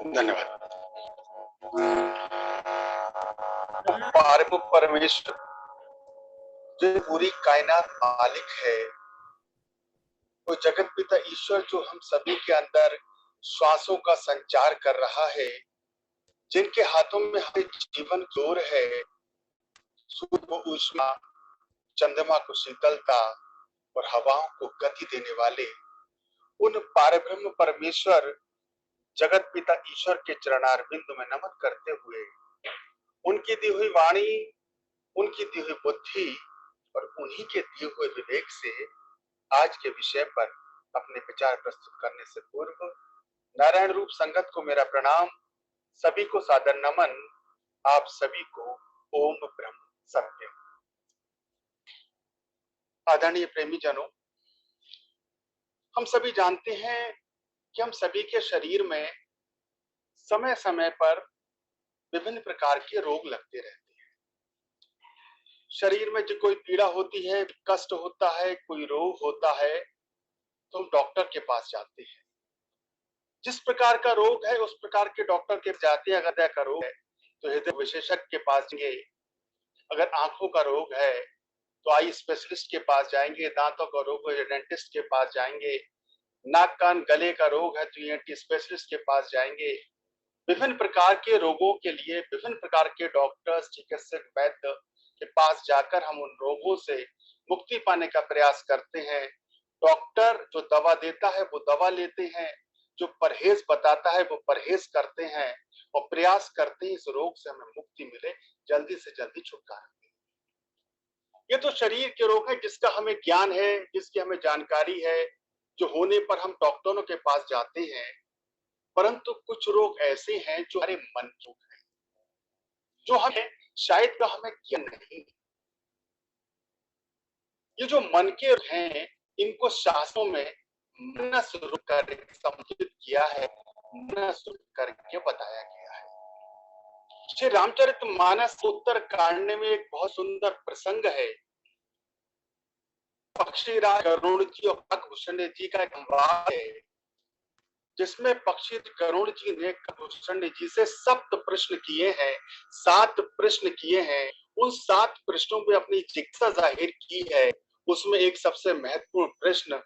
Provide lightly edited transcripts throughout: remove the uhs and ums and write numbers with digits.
धन्यवाद। पार्व परमेश्वर जो पूरी कायनात मालिक है, वो जगत पिता ईश्वर जो हम सभी के अंदर श्वासों का संचार कर रहा है, जिनके हाथों में हमें जीवन जोर है, सूर्य को ऊष्मा, चंद्रमा को शीतलता और हवाओं को गति देने वाले उन पारब्रह्म परमेश्वर जगत पिता ईश्वर के चरणारविंद में नमन करते हुए उनकी दी हुई वाणी, उनकी दी हुई बुद्धि और उन्हीं के दिए हुए विवेक से आज के विषय पर अपने विचार प्रस्तुत करने से पूर्व नारायण रूप संगत को मेरा प्रणाम, सभी को सादर नमन, आप सभी को ओम ब्रह्म सत्यम। आदरणीय प्रेमी जनों, हम सभी जानते हैं कि हम सभी के शरीर में समय समय पर विभिन्न प्रकार के रोग लगते रहते हैं। शरीर में जो कोई पीड़ा होती है, कष्ट होता है, कोई रोग होता है, तो हम डॉक्टर के पास जाते हैं। जिस प्रकार का रोग है उस प्रकार के डॉक्टर के जाते हैं। अगर का रोग है तो हृदय विशेषज्ञ के पास जाएंगे, अगर आंखों का रोग है तो आई स्पेशलिस्ट के पास जाएंगे, दांतों का रोग है डेंटिस्ट के पास जाएंगे, नाक कान गले का रोग है तो ईएनटी स्पेशलिस्ट के पास जाएंगे। विभिन्न प्रकार के रोगों के लिए विभिन्न प्रकार के डॉक्टर्स, चिकित्सक, वैद्य के पास जाकर हम उन रोगों से मुक्ति पाने का प्रयास करते हैं। डॉक्टर जो दवा देता है वो दवा लेते हैं, जो परहेज बताता है वो परहेज करते हैं और प्रयास करते हैं इस रोग से हमें मुक्ति मिले, जल्दी से जल्दी छुटकारा मिले। ये तो शरीर के रोग है जिसका हमें ज्ञान है, जिसकी हमें जानकारी है, जो होने पर हम डॉक्टरों के पास जाते हैं। परंतु कुछ रोग ऐसे हैं जो हमारे मन के हैं, जो हमें शायद का हमें ज्ञान नहीं। ये जो मन के हैं इनको शास्त्रों में मनस रोग करके संबोधित किया है, मनस रोग करके बताया गया है। श्री रामचरितमानस उत्तर कांड में एक बहुत सुंदर प्रसंग है। पक्षीराज गरुड़ जी और काकभूषण जी का एक संवाद है, जिसमें पक्षी गरुड़ जी ने काकभूषण जी से 7 प्रश्न किए हैं, 7 प्रश्न किए हैं। उन 7 प्रश्नों पे अपनी जिज्ञासा जाहिर की है। उसमें एक सबसे महत्वपूर्ण प्रश्न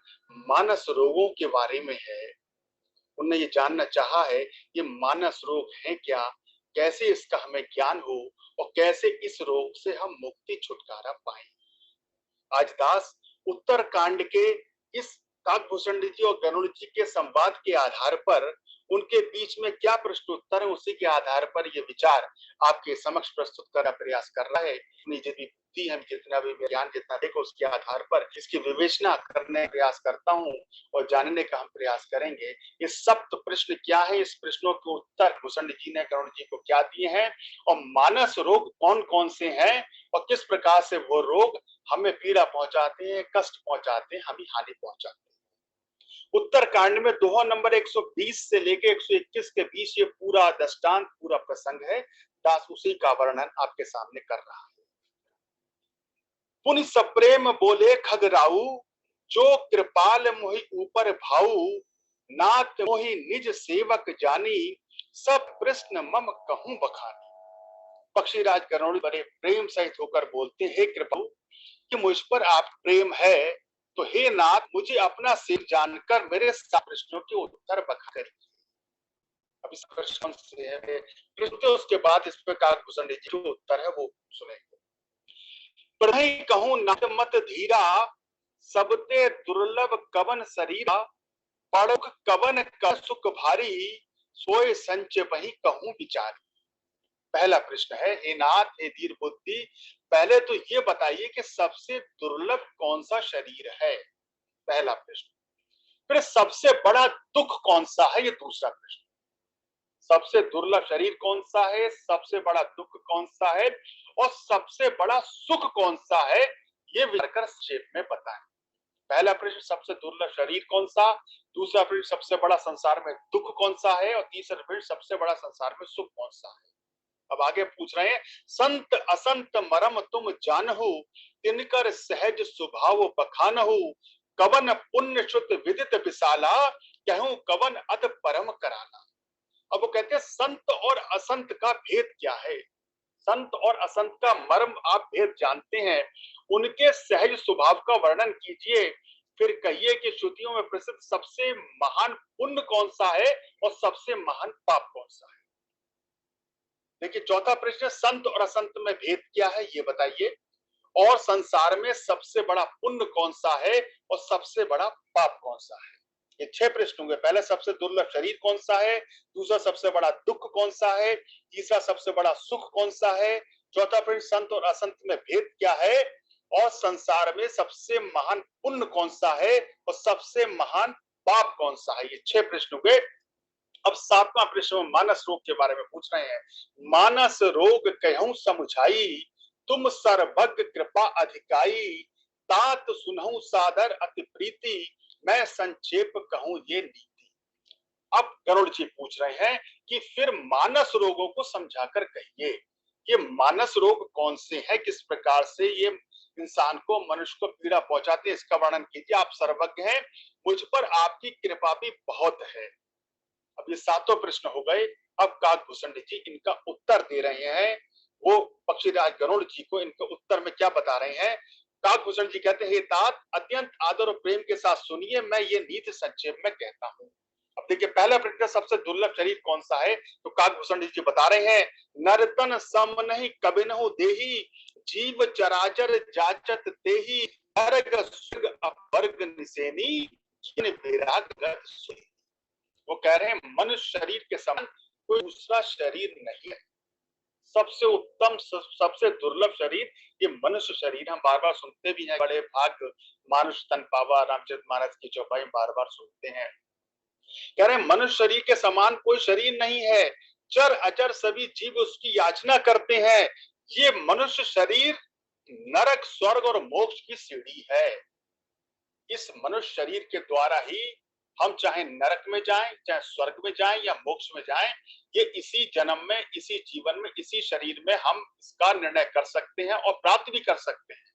मानस रोगों के बारे में है। उन्होंने ये जानना चाहा है ये मानस रोग है क्या, कैसे इसका हमें ज्ञान हो और कैसे इस रोग से हम मुक्ति छुटकारा पाए। आज दास उत्तर कांड के इस काकभूषण जी और गरुड़ जी के संवाद के आधार पर उनके बीच में क्या प्रश्न उत्तर है, उसी के आधार पर ये विचार आपके समक्ष प्रस्तुत करने का प्रयास कर रहा है। अपनी जितनी बुद्धि है, जितना भी ज्ञान जितना देखो उसके आधार पर इसकी विवेचना करने का प्रयास करता हूँ और जानने का हम प्रयास करेंगे। ये 7 प्रश्न क्या है, इस प्रश्नों के उत्तर भूषण जी ने गरुड़ जी को क्या दिए हैं और मानस रोग कौन कौन से हैं और किस प्रकार से वो रोग हमें पीड़ा पहुंचाते हैं, कष्ट पहुंचाते हैं, हमें हानि पहुंचाते हैं। उत्तर कांड में दोहा नंबर 120 से लेके 121 के बीच ये पूरा दृष्टांत, पूरा प्रसंग है। दास उसी का वर्णन आपके सामने कर रहा है। पुनि सप्रेम बोले खगराऊ, जो कृपाल मोहि ऊपर भाऊ, नाथ मोहि निज सेवक जानी, सब प्रश्न मम कहूं बखानी। पक्षीराज गरुड़ बड़े प्रेम सहित होकर बोलते हैं, कृपा कि मुझ पर आप प्रेम है तो हे नाथ मुझे अपना सिर जानकर मेरे 7 प्रश्नों के उत्तर बता करिए। अब इस प्रश्न से है प्रश्न, उसके बाद इस पर काकभूषण जी जो उत्तर है वो सुनेंगे। पढ़ई कहूं नाथ मत धीरा, सबते दुर्लभ कवन शरीरा, पढ़ुक कवन का सुख भारी, सोए संच वही कहूं विचारी। पहला प्रश्न है, हे नाथ, हे धीर बुद्धि, पहले तो ये बताइए कि सबसे दुर्लभ कौन सा शरीर है, पहला प्रश्न। फिर सबसे बड़ा दुख कौन सा है, ये दूसरा प्रश्न। सबसे दुर्लभ शरीर कौन सा है, सबसे बड़ा दुख कौन सा है और सबसे बड़ा सुख कौन सा है, ये विचार कर संक्षेप में बताएं। पहला प्रश्न सबसे दुर्लभ शरीर कौन सा, दूसरा प्रश्न सबसे बड़ा संसार में दुख कौन सा है और तीसरा प्रश्न सबसे बड़ा संसार में सुख कौन सा है। अब आगे पूछ रहे हैं, संत असंत मरम तुम जानहु, तिनकर सहज स्वभाव बखानहु, कवन पुण्य शुद्ध विदित विशाला, कहूं कवन अध परम कराला। अब वो कहते हैं संत और असंत का भेद क्या है, संत और असंत का मर्म आप भेद जानते हैं, उनके सहज स्वभाव का वर्णन कीजिए, फिर कहिए कि श्रुतियों में प्रसिद्ध सबसे महान पुण्य कौन सा है और सबसे महान पाप कौन सा है। देखिए चौथा प्रश्न, संत और असंत में भेद क्या है ये बताइए, और संसार में सबसे बड़ा पुण्य कौन सा है और सबसे बड़ा पाप कौन सा है। ये 6 प्रश्न होंगे। पहला, सबसे दुर्लभ शरीर कौन सा है, दूसरा सबसे बड़ा दुख कौन सा है, तीसरा सबसे बड़ा सुख कौन सा है, चौथा प्रश्न संत और असंत में भेद क्या है, और संसार में सबसे महान पुण्य कौन सा है और सबसे महान पाप कौन सा है। ये 6 प्रश्न होंगे। अब 7वां प्रश्न मानस रोग के बारे में पूछ रहे हैं। मानस रोग कहूं समुझाई, तुम सर्वज्ञ कृपा अधिकाई, तात सुनहु सादर अति प्रीति, मैं संक्षेप कहूं ये नीति। अब गरुड़ जी पूछ रहे हैं कि फिर मानस रोगों को समझाकर कहिए, ये मानस रोग कौन से हैं, किस प्रकार से ये इंसान को, मनुष्य को पीड़ा पहुंचाते हैं, इसका वर्णन कीजिए। आप सर्वज्ञ हैं, मुझ पर आपकी कृपा भी बहुत है। अब ये 7 प्रश्न हो गए। अब काकभूषण जी इनका उत्तर दे रहे हैं, वो पक्षीराज गरुड़ जी को इनके उत्तर में क्या बता रहे हैं। काकभूषण जी कहते हैं, हे तात, अत्यंत आदर और प्रेम के साथ सुनिए, मैं ये नीति संक्षेप में कहता हूँ। अब देखिए पहला प्रश्न, सबसे दुर्लभ शरीर कौन सा है, तो काकभूषण जी बता रहे हैं, नरतन सम नहीं कबिनहु देही, जीव चराचर जाचत तेही, अर्ग सुग अपवर्ग निसेनी, जिन विराग गत सुई। वो कह रहे हैं मनुष्य शरीर के समान कोई दूसरा शरीर नहीं है, सबसे उत्तम सबसे दुर्लभ शरीर ये मनुष्य शरीर। हम बार बार सुनते भी हैं, बड़े भाग मानुष तन पावा, रामचरितमानस की चौपाई बार बार सुनते हैं। कह रहे हैं मनुष्य शरीर के समान कोई शरीर नहीं है, चर अचर सभी जीव उसकी याचना करते हैं। ये मनुष्य शरीर नरक, स्वर्ग और मोक्ष की सीढ़ी है। इस मनुष्य शरीर के द्वारा ही हम चाहे नरक में जाएं, चाहे स्वर्ग में जाएं या मोक्ष में जाएं, ये इसी जन्म में, इसी जीवन में, इसी शरीर में हम इसका निर्णय कर सकते हैं और प्राप्त भी कर सकते हैं।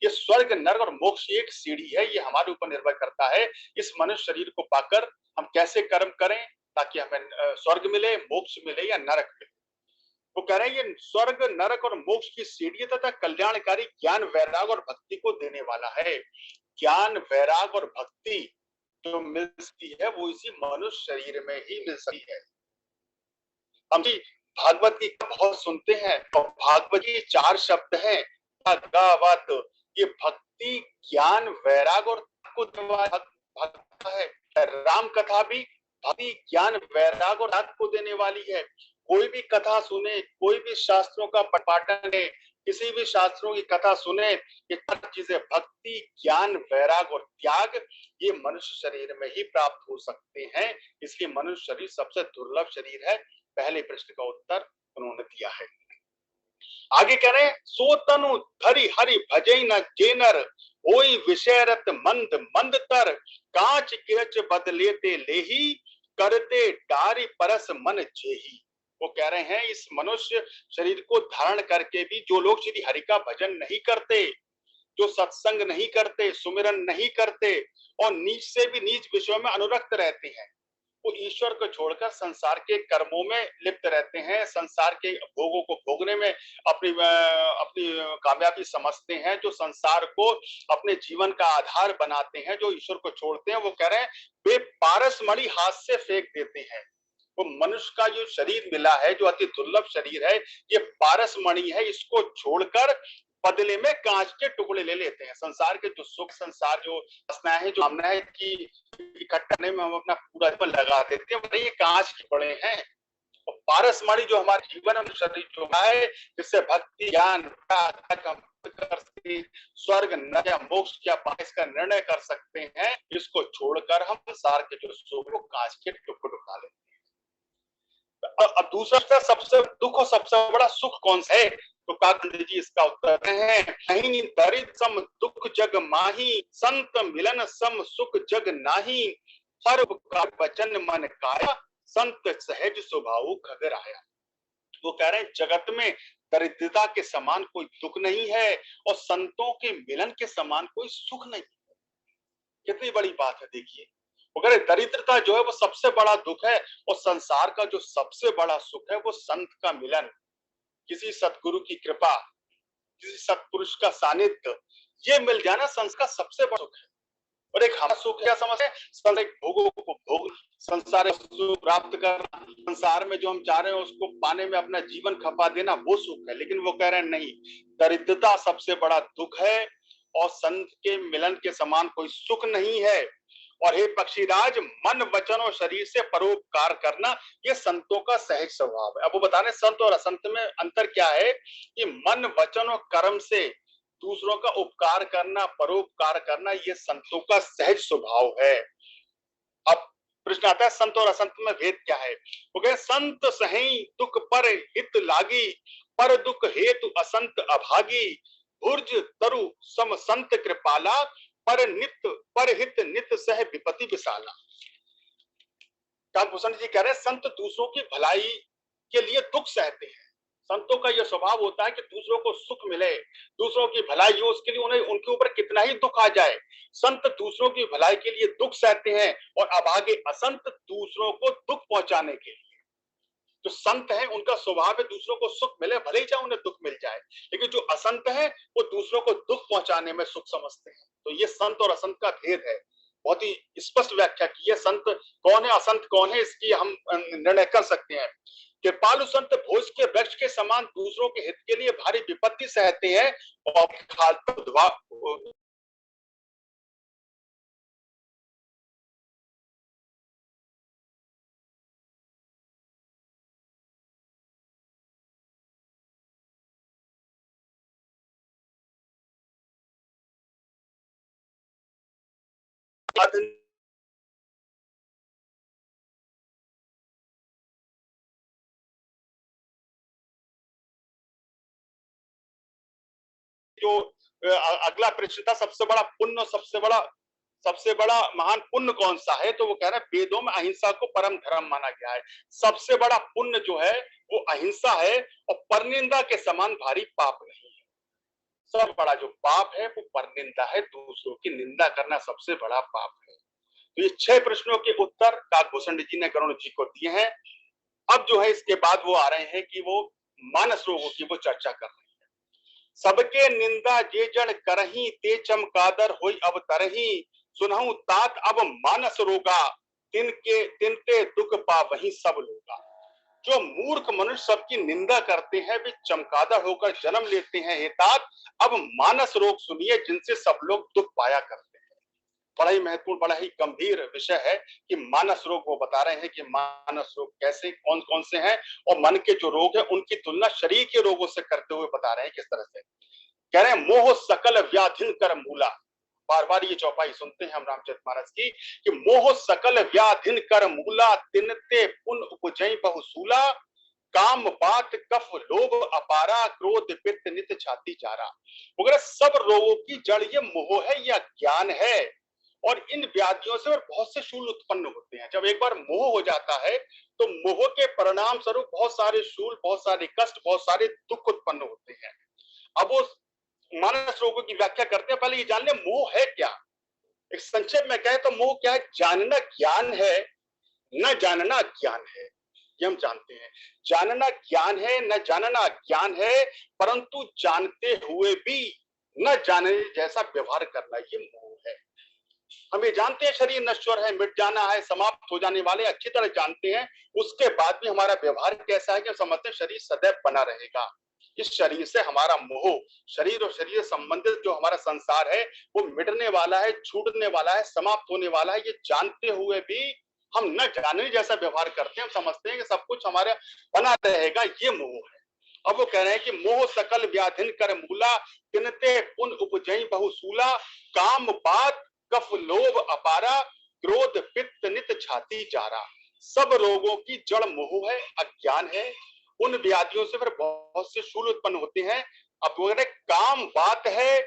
ये स्वर्ग, नरक और मोक्ष की एक सीढ़ी है, ये हमारे ऊपर निर्भर करता है इस मनुष्य शरीर को पाकर हम कैसे कर्म करें ताकि हमें स्वर्ग मिले, मोक्ष मिले या नरक मिले। वो कह रहे हैं ये स्वर्ग, नरक और मोक्ष की सीढ़ी तथा कल्याणकारी ज्ञान, वैराग और भक्ति को देने वाला है। ज्ञान, वैराग और भक्ति जो मिल सकती है वो इसी मनुष्य शरीर में ही मिल सकती है। हम भी भागवत की बहुत सुनते हैं और भागवत की 4 शब्द हैं, भगवत। ये भक्ति, ज्ञान, वैराग और भक्त है। राम कथा भी भक्ति, ज्ञान, वैराग और त्याग को देने वाली है। कोई भी कथा सुने, कोई भी शास्त्रों का पाठन है, किसी भी शास्त्रों की कथा सुने, ये 4 चीजें भक्ति, ज्ञान, वैराग और त्याग ये मनुष्य शरीर में ही प्राप्त हो सकते हैं। इसलिए मनुष्य शरीर सबसे दुर्लभ शरीर है। पहले प्रश्न का उत्तर उन्होंने दिया है। आगे कह रहे हैं, सो तनु धरि हरि भजई न जेनर, होई विषयरत मंद मंद तर, कांच किरच बदलेते लेही, करते डारी परस मन जेही। वो कह रहे हैं इस मनुष्य शरीर को धारण करके भी जो लोग श्री हरि का भजन नहीं करते, जो सत्संग नहीं करते, सुमिरन नहीं करते और नीच से भी नीच विषयों में अनुरक्त रहते हैं, वो ईश्वर को छोड़कर संसार के कर्मों में लिप्त रहते हैं, संसार के भोगों को भोगने में अपनी अपनी कामयाबी समझते हैं, जो संसार को अपने जीवन का आधार बनाते हैं, जो ईश्वर को छोड़ते हैं, वो कह रहे हैं वे पारस मणि हाथ से फेंक देते हैं। वो मनुष्य का जो शरीर मिला है, जो अति दुर्लभ शरीर है, ये पारस मणि है, इसको छोड़कर बदले में कांच के टुकड़े ले लेते हैं। संसार के जो सुख, संसार जो वासनाएं हैं, जो कामनाएं की इकट्ठा करने में हम अपना पूरा जीवन लगा देते हैं, ये कांच के बड़े हैं। और पारसमणि जो हमारे जीवन में शरीर जो है, जिससे भक्ति, ज्ञान, हम कर सकते, स्वर्ग, नरक या मोक्ष क्या पाए इसका निर्णय कर सकते हैं, इसको छोड़कर हम संसार के जो सुख को कांच के टुकड़े उठा लेते हैं। अब दूसरा, सबसे दुख और सबसे बड़ा सुख कौन सा है, तो काकभूषण जी इसका उत्तर है, नहीं दरिद्र सम दुख जग माही, संत मिलन सम सुख जग नाही, सर्व वचन मन काया, संत सहज स्वभाव खगर आया। वो कह रहे हैं जगत में दरिद्रता के समान कोई दुख नहीं है और संतों के मिलन के समान कोई सुख नहीं है। कितनी बड़ी बात है देखिए। वो कह रहे दरिद्रता जो है वो सबसे बड़ा दुख है, और संसार का जो सबसे बड़ा सुख है वो संत का मिलन, किसी सतगुरु की कृपा, किसी सत्पुरुष का सानिध्य, ये मिल जाना संसार का सबसे बड़ा सुख है। और एक हमारा सुख क्या समझ है, संसारिक भोगों को भोग, संसारिक सुख प्राप्त करना, संसार में जो हम चाह रहे हैं उसको पाने में अपना जीवन खपा देना, वो सुख है। लेकिन वो कह रहे हैं नहीं, दरिद्रता सबसे बड़ा दुख है और संत के मिलन के समान कोई सुख नहीं है। और हे पक्षीराज, मन वचन और शरीर से परोपकार करना ये संतों का सहज स्वभाव है। अब वो बता रहे संत और असंत में अंतर क्या है, कि मन वचन और कर्म से दूसरों का उपकार करना, परोपकार करना, ये संतों का सहज स्वभाव है। अब प्रश्न आता है संत और असंत में भेद क्या है। वो कहे संत सही दुख पर हित लागी, पर दुख हेतु असंत अभागी, भुर्ज तरु सम संत कृपाला, पर हित नित सह विपत्ति विशाला। काकभूषण जी कह रहे हैं संत दूसरों की भलाई के लिए दुख सहते हैं। संतों का यह स्वभाव होता है कि दूसरों को सुख मिले, दूसरों की भलाई हो, उसके लिए उन्हें उनके ऊपर कितना ही दुख आ जाए, संत दूसरों की भलाई के लिए दुख सहते हैं। और अब आगे असंत दूसरों को दुख पहुंचाने के लिए, जो संत है उनका स्वभाव है दूसरों को सुख मिले, भले ही चाहे उन्हें दुख मिल जाए, लेकिन जो असंत है वो दूसरों को दुख पहुंचाने में सुख समझते हैं। तो ये संत और असंत का भेद है, बहुत ही स्पष्ट व्याख्या की है। संत कौन है, असंत कौन है, इसकी हम निर्णय कर सकते हैं। कृपालु संत भोज के वृक्ष के समान दूसरों के हित के लिए भारी विपत्ति सहते हैं, और जो अगला प्रश्न था, सबसे बड़ा महान पुण्य कौन सा है, तो वो कह रहे हैं वेदों में अहिंसा को परम धर्म माना गया है। सबसे बड़ा पुण्य जो है वो अहिंसा है, और परनिंदा के समान भारी पाप नहीं है। सब बड़ा जो पाप है वो परनिंदा है, दूसरों की निंदा करना सबसे बड़ा पाप है। तो ये 6 प्रश्नों के उत्तर काकभूषण जी ने गरुड़ जी को दिए हैं। अब जो है इसके बाद वो आ रहे हैं कि वो मानस रोगों की वो चर्चा कर रहे हैं। सबके निंदा जे जड़ करही, ते चमकादर होई अब तरही, सुनहु तात अब मानस रोगा, तिनते दुख पा वही सब लोगा। जो मूर्ख मनुष्य सबकी निंदा करते हैं वे चमकादड़ होकर जन्म लेते हैं, हे तात अब मानस रोग सुनिए जिनसे सब लोग दुख पाया करते हैं। बड़ा ही महत्वपूर्ण, बड़ा ही गंभीर विषय है कि मानस रोग वो बता रहे हैं कि मानस रोग कैसे, कौन कौन से हैं, और मन के जो रोग है उनकी तुलना शरीर के रोगों से करते हुए बता रहे हैं किस तरह से। कह रहे हैं मोह सकल व्याधिन कर मूला, बार बार ये चौपाई सुनते हैं हम रामचरित मानस की, कि मोह सकल व्याधिन कर मूला, तिनते पुन उपजई बहुसूला, काम बात कफ लोभ अपारा, क्रोध पित्त नित छाती चारा। वगैरह सब रोगों की जड़ ये मोह है, यह ज्ञान है। और इन व्याधियों से बहुत से शूल उत्पन्न होते हैं। जब एक बार मोह हो जाता है तो मोह के परिणाम स्वरूप बहुत सारे शूल, बहुत सारे कष्ट, बहुत सारे दुख उत्पन्न होते हैं। अब वो मानस रोगों की व्याख्या करते हैं, पहले ये जान ले मोह है क्या। एक संक्षेप में कहे तो मोह क्या है, जानना ज्ञान है, न जानना ज्ञान है, ये हम जानते हैं। जानना ज्ञान है, न जानना ज्ञान है, परंतु जानते हुए भी न जानने जैसा व्यवहार करना, ये मोह है। हम ये जानते हैं शरीर नश्वर है, मिट जाना है, समाप्त हो जाने वाले, अच्छी तरह जानते हैं, उसके बाद भी हमारा व्यवहार कैसा है कि समझते हैं शरीर सदैव बना रहेगा। इस शरीर से हमारा मोह, शरीर और शरीर संबंधित जो हमारा संसार है वो मिटने वाला है, छूटने वाला है, समाप्त होने वाला है, ये जानते हुए भी हम न जानने जैसा व्यवहार करते हैं। हम समझते हैं कि सब कुछ हमारे बना रहेगा, ये मोह है। अब वो कह रहे हैं कि मोह सकल व्याधिन कर मूला, तिनते पुन उपजई बहुसूला, काम बात कफ लोभ अपारा, क्रोध पित्त नित छाती चारा। सब रोगों की जड़ मोह है, अज्ञान है। उन व्याधियों से फिर बहुत से शूल उत्पन्न होते हैं। अब वो काम बात है,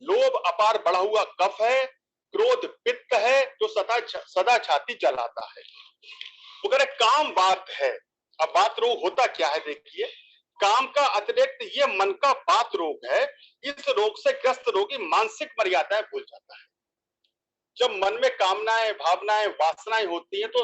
लोभ अपार बढ़ा हुआ कफ है, क्रोध पित्त है जो सदा छाती जलाता है। वो कह रहे काम बात है। अब बात रोग होता क्या है, देखिए, काम का अतिरिक्त ये मन का बात रोग है। इस रोग से ग्रस्त रोगी मानसिक मर्यादाएं भूल जाता है। जब मन में कामनाएं, भावनाएं, वासनाएं होती हैं तो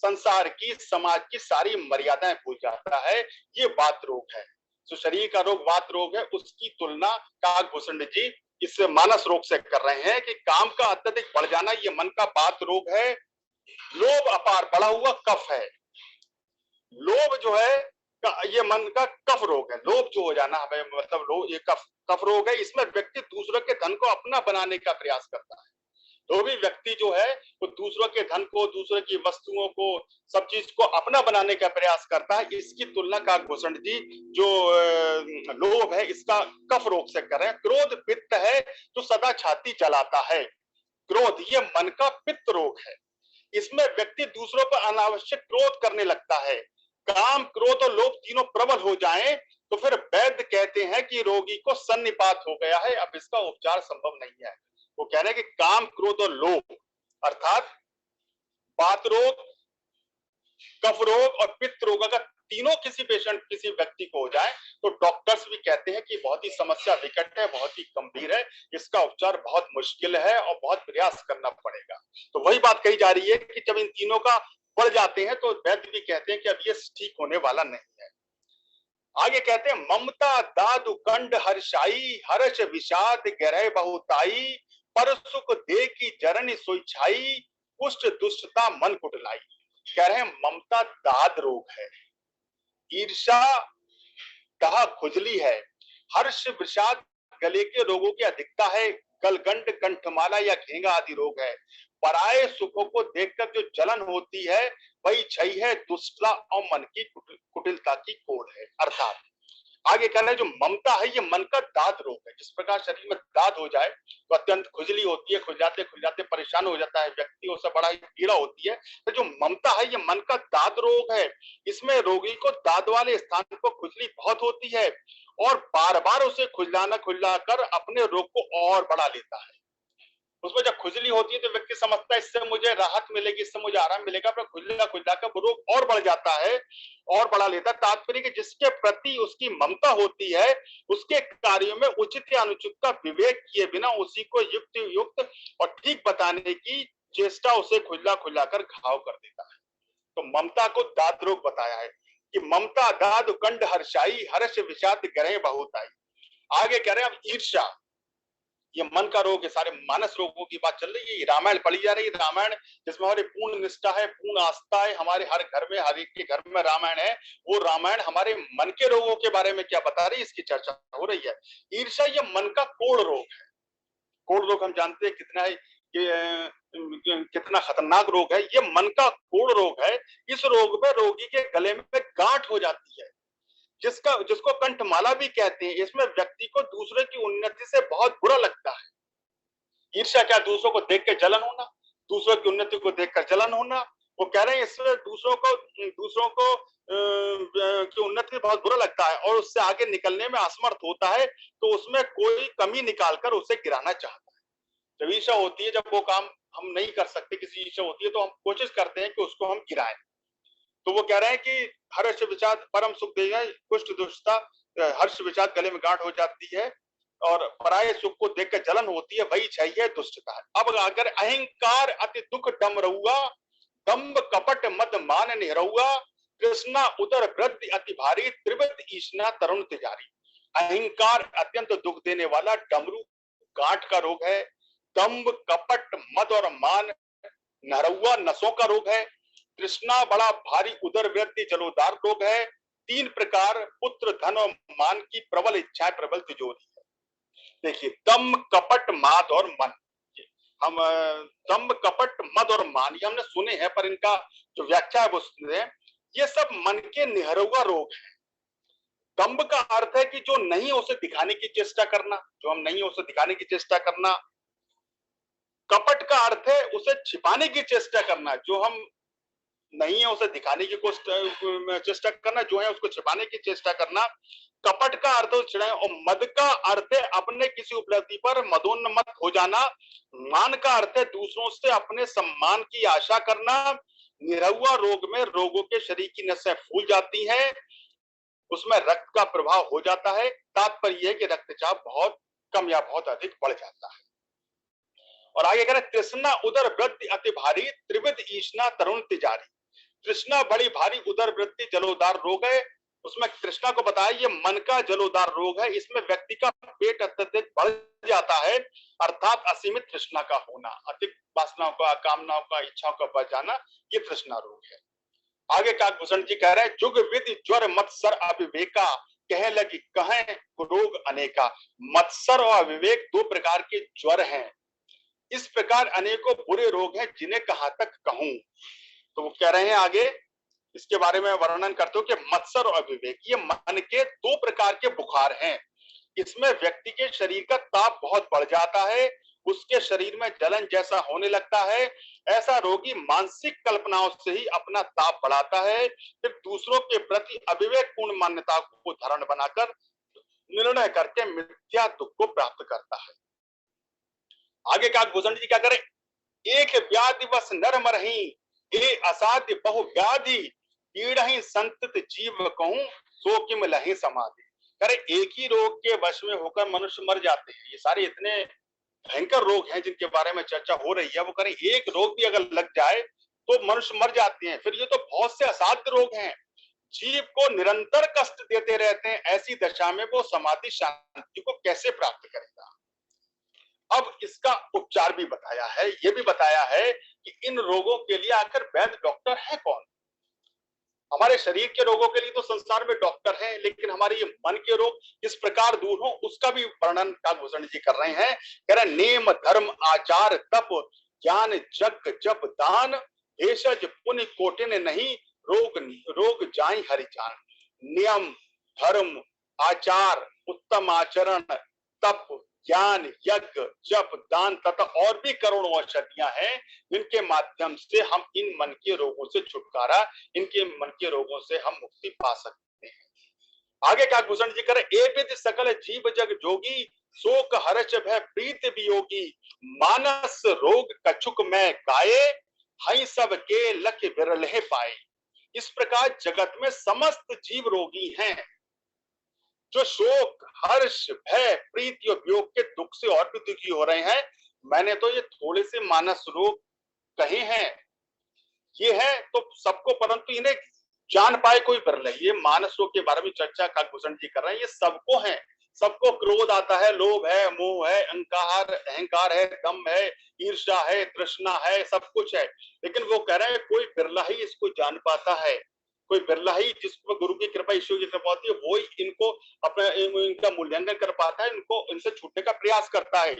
संसार की, समाज की सारी मर्यादाएं भूल जाता है। ये वात रोग है। जो शरीर का रोग वात रोग है, उसकी तुलना काकभूषण जी इस मानस रोग से कर रहे हैं कि काम का अत्यधिक बढ़ जाना ये मन का वात रोग है। लोभ अपार बढ़ा हुआ कफ है। लोभ जो है ये मन का कफ रोग है। लोभ जो हो जाना हमें मतलब लोभ, ये कफ रोग है। इसमें व्यक्ति दूसरों के धन को अपना बनाने का प्रयास करता है। तो भी व्यक्ति जो है वो दूसरों के धन को, दूसरों की वस्तुओं को, सब चीज को अपना बनाने का प्रयास करता है। इसकी तुलना काकभूषण जी जो लोभ है इसका कफ रोग से कर रहे हैं। क्रोध पित्त है जो सदा छाती जलाता है। क्रोध ये मन का पित्त रोग है। इसमें व्यक्ति दूसरों पर अनावश्यक क्रोध करने लगता है। काम, क्रोध और लोभ तीनों प्रबल हो जाएं तो फिर वैद्य कहते हैं कि रोगी को सन्निपात हो गया है, अब इसका उपचार संभव नहीं है। वो कह रहे हैं कि काम, क्रोध और लोभ अर्थात वात रोग, कफ रोग और पित्त रोग अगर तीनों किसी पेशेंट, किसी व्यक्ति को हो जाए तो डॉक्टर्स भी कहते हैं कि बहुत ही समस्या विकट है, बहुत ही गंभीर है, इसका उपचार बहुत मुश्किल है और बहुत प्रयास करना पड़ेगा। तो वही बात कही जा रही है कि जब इन तीनों का बढ़ जाते हैं तो वैद्य भी कहते हैं कि अब ये ठीक होने वाला नहीं है। आगे कहते हैं ममता दादु कंड हर्षाई, हर्ष विषाद गहरे बहुताई, पर सुख दे की जरनी सोई छाई, कुष्ठ दुष्टता मन कुटलाई। कह रहे हैं ममता दाद रोग है, ईर्षा दाह खुजली है, हर्ष विषाद गले के रोगों की अधिकता है, गलगंड कंठमाला या घेंगा आदि रोग है, पराये सुखों को देखकर जो जलन होती है वही क्षय है, दुष्टता और मन की कुटिलता की कोड़ है। अर्थात आगे कहना है जो ममता है ये मन का दाद रोग है। जिस प्रकार शरीर में दाद हो जाए तो अत्यंत खुजली होती है, खुजलाते परेशान हो जाता है व्यक्ति, उससे बड़ा ही पीड़ा होती है। तो जो ममता है ये मन का दाद रोग है। इसमें रोगी को दाद वाले स्थान पर खुजली बहुत होती है और बार बार उसे खुजला कर अपने रोग को और बढ़ा लेता है। उसमें जब खुजली होती है तो व्यक्ति समझता है इससे मुझे राहत मिलेगी, इससे मुझे आराम मिलेगा, पर खुजला कर रोग और बढ़ जाता है और बढ़ा लेता है। तात्पर्य कि जिसके प्रति उसकी ममता होती है उसके कार्यों में उचित या अनुचित का विवेक किए बिना उसी को युक्त और ठीक बताने की चेष्टा उसे खुजला कर घाव कर देता है। तो ममता को दाद रोग बताया है कि ममता दाद कंड हर्षाई, हर्ष विषाद गहरे बहुताई। आगे कह रहे हैं अब ईर्ष्या, ये मन का रोग है। सारे मानस रोगों की बात चल रही है। रामायण पढ़ी जा रही है, रामायण जिसमें हमारी पूर्ण निष्ठा है, पूर्ण आस्था है, हमारे हर घर में, हर एक के घर में रामायण है। वो रामायण हमारे मन के रोगों के बारे में क्या बता रही है, इसकी चर्चा हो रही है। ईर्ष्या ये मन का कोढ़ रोग है। कोढ़ रोग हम जानते हैं कितना है, कितना खतरनाक रोग है। ये मन का कोढ़ रोग है। इस रोग में रोगी के गले में गांठ हो जाती है, जिसको कंठमाला भी कहते हैं। इसमें व्यक्ति को दूसरे की उन्नति से बहुत बुरा लगता है। ईर्ष्या क्या, दूसरों को देख के जलन होना, दूसरों की उन्नति को देखकर जलन होना। वो कह रहे हैं इसमें दूसरों को की उन्नति बहुत बुरा लगता है और उससे आगे निकलने में असमर्थ होता है, तो उसमें कोई कमी निकालकर उसे गिराना चाहता है। जब ईर्ष्या होती है, जब वो काम हम नहीं कर सकते, किसी ईर्ष्या होती है तो हम कोशिश करते हैं कि उसको हम गिराएं। तो वो कह रहे हैं कि हर्ष विषाद परम सुख देगा, कुष्ठ दुष्टता, हर्ष विषाद गले में गांठ हो जाती है और पराये सुख को देखकर जलन होती है, वही चाहिए दुष्टता। अब अगर अहंकार अति दुख डम रहुआ, दम्भ कपट मद मान निहरुआ, कृष्णा उदर वृद्धि अति भारी, त्रिवृत ईष्णा तरुण तिजारी। अहंकार अत्यंत दुख देने वाला डमरू गांठ का रोग है। दम्भ कपट मद और मान नहरुआ नसों का रोग है। तृष्णा बड़ा भारी उदर वृद्धि जलोदार रोग है। तीन प्रकार पुत्र धन और मान की प्रबल इच्छाएं, प्रबल तिजोरी है। देखिए दम कपट माद और मन, हम दम कपट मद और मान ये हमने सुने हैं, पर इनका जो व्याख्या है वो सुने हैं। ये सब मन के निहरुआ रोग है। दम्भ का अर्थ है कि जो नहीं उसे दिखाने की चेष्टा करना, जो हम नहीं उसे दिखाने की चेष्टा करना। कपट का अर्थ है उसे छिपाने की चेष्टा करना, जो हम नहीं है उसे दिखाने की चेष्टा करना, जो है उसको छिपाने की चेष्टा करना। कपट का अर्थ है और मद का अर्थ है अपने किसी उपलब्धि पर मदोन्मत्त हो जाना। मान का अर्थ है दूसरों से अपने सम्मान की आशा करना। निरहुआ रोग में रोगों के शरीर की नसें फूल जाती हैं, उसमें रक्त का प्रभाव हो जाता है। तात्पर्य है कि रक्तचाप बहुत कम या बहुत अधिक बढ़ जाता है। और आगे कह रहे तृष्णा उदर वृद्धि अति भारी, त्रिविध ईष्णा तरुण तिजारी। तृष्णा बड़ी भारी, उदर वृद्धि जलोदार रोग है। उसमें तृष्णा को बताया ये मन का जलोदार रोग है, इसमें व्यक्ति का पेट अत्यधिक बढ़ जाता है, अर्थात असीमित तृष्णा का होना, अधिक वासनाओं का, कामनाओं का, इच्छाओं का बढ़ जाना, ये तृष्णा रोग है। आगे काकभूषण जी कह रहे हैं जुग विधि ज्वर मत्सर अविवेका, कह लगी कहें रोग अनेका। मत्सर और अविवेक दो प्रकार के ज्वर हैं, इस प्रकार अनेकों बुरे रोग हैं जिन्हें कहां तक कहूं। तो वो कह रहे हैं आगे इसके बारे में वर्णन करते हो कि मत्सर और अविवेक ये मन के दो प्रकार के बुखार हैं। इसमें व्यक्ति के शरीर का ताप बहुत बढ़ जाता है, उसके शरीर में जलन जैसा होने लगता है। ऐसा रोगी मानसिक कल्पनाओं से ही अपना ताप बढ़ाता है, फिर दूसरों के प्रति अविवेकपूर्ण मान्यता को धारण बनाकर निर्णय करके मिथ्या दुख को प्राप्त करता है। आगे काकभूषण जी क्या करें, एक व्याधि बस नर मरही, ए असाध्य बहु व्याधि, पीड़हि संतत जीव कहूं, सो किम लहि समाधि। करे एक ही रोग के वश में होकर मनुष्य मर जाते हैं। ये सारे इतने भयंकर रोग हैं जिनके बारे में चर्चा हो रही है, वो करें एक रोग भी अगर लग जाए तो मनुष्य मर जाते हैं। फिर ये तो बहुत से असाध्य रोग हैं, जीव को निरंतर कष्ट देते रहते हैं। ऐसी दशा में वो समाधि शांति को कैसे प्राप्त करेगा। अब इसका उपचार भी बताया है, ये भी बताया है कि इन रोगों के लिए आखिर वैद्य डॉक्टर है कौन। हमारे शरीर के रोगों के लिए तो संसार में डॉक्टर हैं, लेकिन हमारे ये मन के रोग किस प्रकार दूर हो उसका भी वर्णन काकभूषण जी कर रहे हैं। कह रहे नेम धर्म आचार तप ज्ञान जग जप दान, भेषज पुण्य कोटिन नहीं, रोग रोग जाई हरि जान। नियम धर्म आचार उत्तम आचरण तप ज्ञान यज्ञ जप दान तथा और भी करोड़ों औषधियां हैं जिनके माध्यम से हम इन मन के रोगों से छुटकारा, इनके मन के रोगों से हम मुक्ति पा सकते हैं। आगे काकभूषण जी करे ए विधि सकल जीव जग जोगी, शोक हर्ष भय प्रीत वियोगी, मानस रोग कछुक में गाये, हई सब के लख विरले पाए। इस प्रकार जगत में समस्त जीव रोगी हैं, जो शोक हर्ष भय प्रीति और वियोग के दुख से और भी दुखी हो रहे हैं। मैंने तो ये थोड़े से मानस रोग कहे हैं, ये है तो सबको, परंतु इन्हें जान पाए कोई बिरले। ये मानस रोग के बारे में चर्चा काकभूषण जी कर रहे हैं, ये सबको है। सबको क्रोध आता है, लोभ है, मोह है, अहंकार है, दम है, ईर्ष्या है, तृष्णा है, सब कुछ है। लेकिन वो कह रहे हैं कोई बिरला ही इसको जान पाता है, कोई बिरला ही जिसको गुरु की कृपा ईश्वर की कृपा होती है वो ही इनको अपना इनका मूल्यांकन कर पाता है, इनको इनसे छूटने का प्रयास करता है।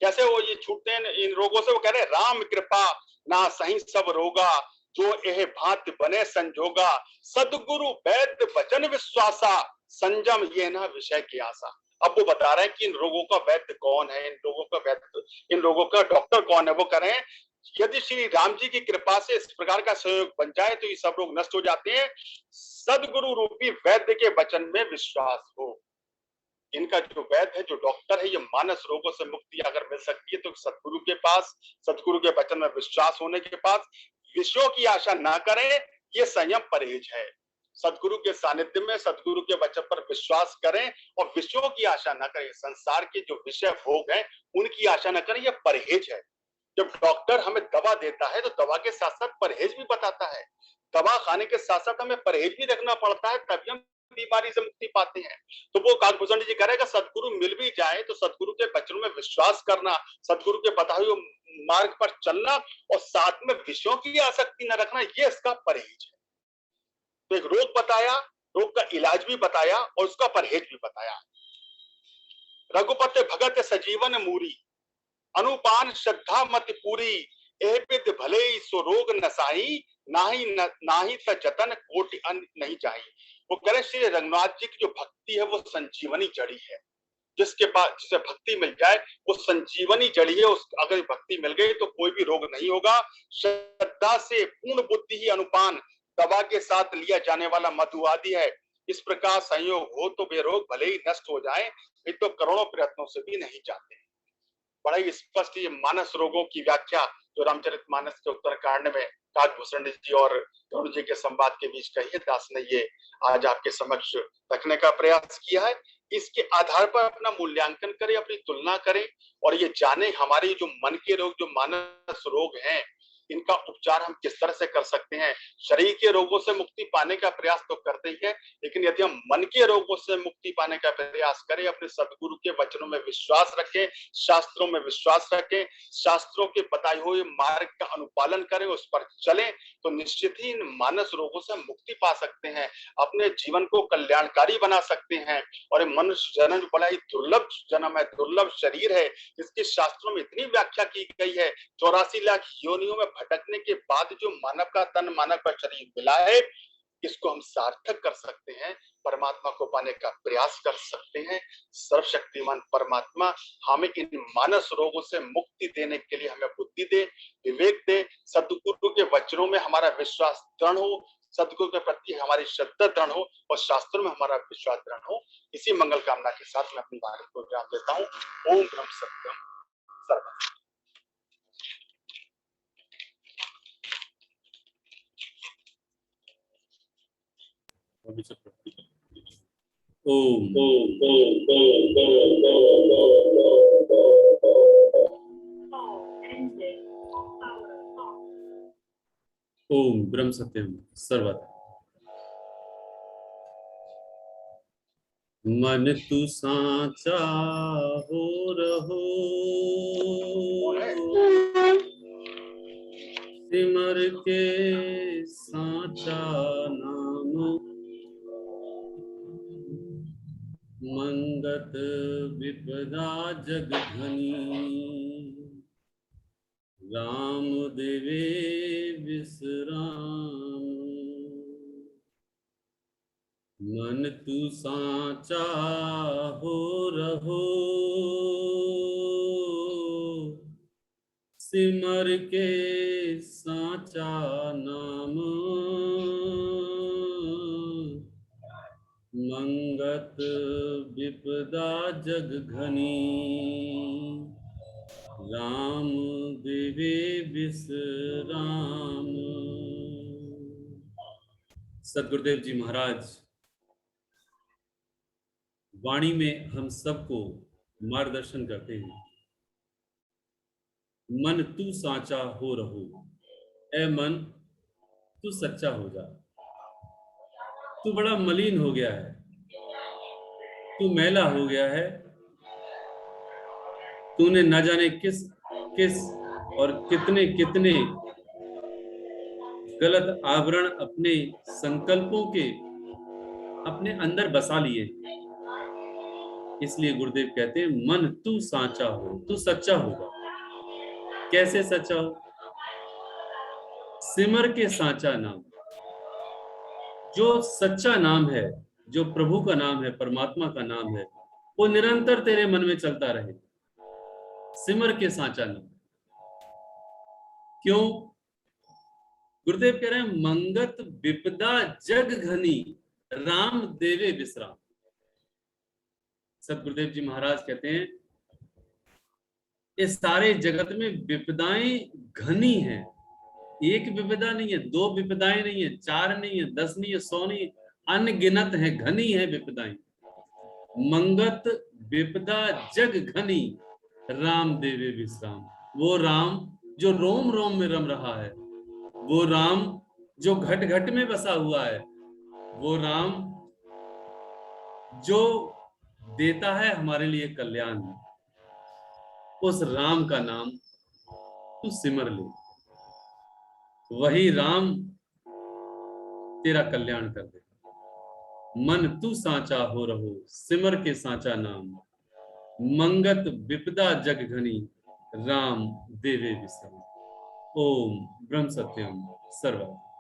कैसे वो ये छूटते हैं इन रोगों से, वो कह रहे राम कृपा ना सही सब रोगा, जो यह भांति बने संजोगा, सदगुरु वैद्य वचन विश्वासा, संयम ये ना विषय की आशा। अब वो बता रहे हैं कि इन रोगों का वैद्य कौन है, इन रोगों का डॉक्टर कौन है। वो कह रहे हैं यदि श्री राम जी की कृपा से इस प्रकार का सहयोग बन जाए तो ये सब रोग नष्ट हो जाते हैं। सदगुरु रूपी वैद्य के वचन में विश्वास हो। इनका जो वैद्य है, जो डॉक्टर है, ये मानस रोगों से मुक्ति अगर मिल सकती है तो सदगुरु के पास, सदगुरु के वचन में विश्वास होने के पास विषयों की आशा ना करें, ये संयम परहेज है। सदगुरु के सानिध्य में सदगुरु के वचन पर विश्वास करें और विषयों की आशा ना करें। संसार के जो विषय भोग हैं उनकी आशा ना करें, यह परहेज है। जब डॉक्टर हमें दवा देता है तो दवा के साथ साथ परहेज भी बताता है। दवा खाने के साथ साथ हमें परहेज भी रखना पड़ता है, तभी हम बीमारी से मुक्ति पाते हैं। तो वो काकभूषण जी करेगा सदगुरु मिल भी जाए तो सदगुरु के वचनों में विश्वास करना, सदगुरु के बताए हुए मार्ग पर चलना और साथ में विषयों की आसक्ति न रखना, ये इसका परहेज है। तो एक रोग बताया, रोग का इलाज भी बताया और उसका परहेज भी बताया। रघुपति भगत सजीवन मूरी, अनुपान श्रद्धा मत पूरी, एह विद भले सो रोग नसाई, नाही त जतन कोटि अन्न नहीं जाई। वो कह रहे श्री रघुनाथ जी की जो भक्ति है वो संजीवनी जड़ी है। जिसके पास जिसे भक्ति मिल जाए वो संजीवनी जड़ी है। उस अगर भक्ति मिल गई तो कोई भी रोग नहीं होगा। श्रद्धा से पूर्ण बुद्धि ही अनुपान, दवा के साथ लिया जाने वाला मधु आदि है। इस प्रकार संयोग हो तो वे रोग भले ही नष्ट हो जाए, नहीं तो करोड़ों प्रयत्नों से भी नहीं जाते। बड़ा ही स्पष्ट ये मानस रोगों की व्याख्या जो रामचरितमानस के उत्तरकांड में काकभूषण जी और गरुड़ जी के संवाद के बीच कही है, दास ने ये आज आपके समक्ष रखने का प्रयास किया है। इसके आधार पर अपना मूल्यांकन करें, अपनी तुलना करें और ये जाने हमारे जो मन के रोग, जो मानस रोग हैं, इनका उपचार हम किस तरह से कर सकते हैं। शरीर के रोगों से मुक्ति पाने का प्रयास तो करते ही है, लेकिन यदि हम मन के रोगों से मुक्ति पाने का प्रयास करें, अपने सदगुरु के वचनों में विश्वास रखें, शास्त्रों में विश्वास रखें, शास्त्रों के बताए हुए मार्ग का अनुपालन करें, उस पर चलें, तो निश्चित ही इन मानस रोगों से मुक्ति पा सकते हैं, अपने जीवन को कल्याणकारी बना सकते हैं। और मनुष्य जन्म बड़ा ही दुर्लभ जन्म है, दुर्लभ शरीर है, जिसकी शास्त्रों में इतनी व्याख्या की गई है। 84 लाख योनियों में भटकने के बाद जो मानव का तन, मानव का शरीर मिला है, इसको हम सार्थक कर सकते हैं, परमात्मा को पाने का प्रयास कर सकते हैं। सर्वशक्तिमान परमात्मा हमें इन मानस रोगों से मुक्ति देने के लिए हमें बुद्धि दे, विवेक दे, सदगुरु के वचनों में हमारा विश्वास दृढ़ हो, सदगुरु के प्रति हमारी श्रद्धा दृढ़ हो और शास्त्रों में हमारा विश्वास दृढ़ हो। इसी मंगल कामना के साथ मैं अपनी वाणी को विराम देता हूँ। ओम ब्रह्म सत्यम सर्वम। ओम ओम ब्रह्म सत्यम सर्वदा। मन तू साचा हो रहो, सिमर के साचा नाम, मंगत विपदा जग घनी, राम देवे विश्राम। मन तू साचा हो रहो, सिमर के साचा नाम, मंगत विपदा जग घनी, राम देवे विश्राम। सदगुरुदेव जी महाराज वाणी में हम सबको मार्गदर्शन करते हैं। मन तू साचा हो रहो, ए मन तू सच्चा हो जा। तू बड़ा मलिन हो गया है, तू मैला हो गया है, तूने न जाने किस किस और कितने कितने गलत आवरण अपने संकल्पों के अपने अंदर बसा लिए। इसलिए गुरुदेव कहते हैं मन तू साचा हो, तू सच्चा होगा। कैसे सच्चा हो? सिमर के साचा नाम, जो सच्चा नाम है, जो प्रभु का नाम है, परमात्मा का नाम है, वो निरंतर तेरे मन में चलता रहे। सिमर के साचा नाम। क्यों? गुरुदेव कह रहे हैं मंगत विपदा जग घनी, राम देवे विश्राम। सतगुरुदेव जी महाराज कहते हैं इस सारे जगत में विपदाएं घनी हैं। एक विपदा नहीं है, दो विपदाएं नहीं है, चार नहीं है, 10 नहीं है, 100 नहीं, अनगिनत है, घनी है विपदाएं। मंगत विपदा जग घनी, राम देवे विश्राम। वो राम जो रोम रोम में रम रहा है, वो राम जो घट घट में बसा हुआ है, वो राम जो देता है हमारे लिए कल्याण, उस राम का नाम तू सिमर ले। वही राम तेरा कल्याण कर दे। मन तू साचा हो रहो, सिमर के साचा नाम, मंगत विपदा जग घनी, राम देवे विश्राम। ओम ब्रह्म सत्यम सर्वदा।